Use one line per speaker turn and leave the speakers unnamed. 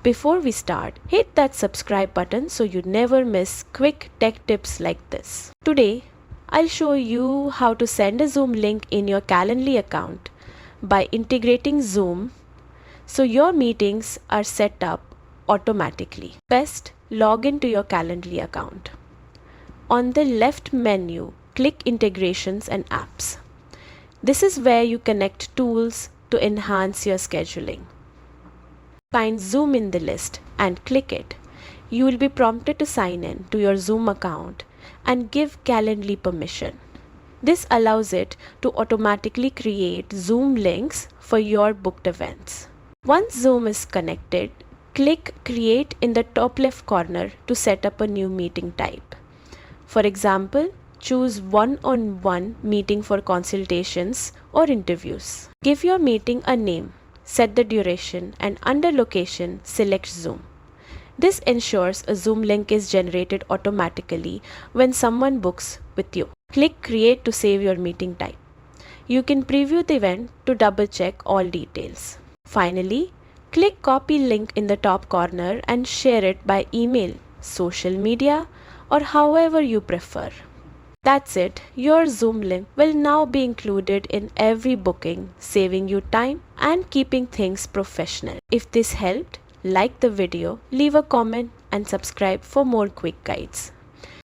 Before we start, hit that subscribe button so you never miss quick tech tips like this. Today, I'll show you how to send a Zoom link in your Calendly account by integrating Zoom so your meetings are set up automatically. Best, log into your Calendly account. On the left menu, click Integrations and Apps. This is where you connect tools to enhance your scheduling. Find Zoom in the list and click it. You will be prompted to sign in to your Zoom account and give Calendly permission. This allows it to automatically create Zoom links for your booked events. Once Zoom is connected, click Create in the top left corner to set up a new meeting type. For example, choose one-on-one meeting for consultations or interviews. Give your meeting a name, set the duration, and under location, select Zoom. This ensures a Zoom link is generated automatically when someone books with you. Click Create to save your meeting type. You can preview the event to double-check all details. Finally, click Copy link in the top corner and share it by email, social media, or however you prefer. That's it, your Zoom link will now be included in every booking, saving you time and keeping things professional. If this helped, like the video, leave a comment and subscribe for more quick guides.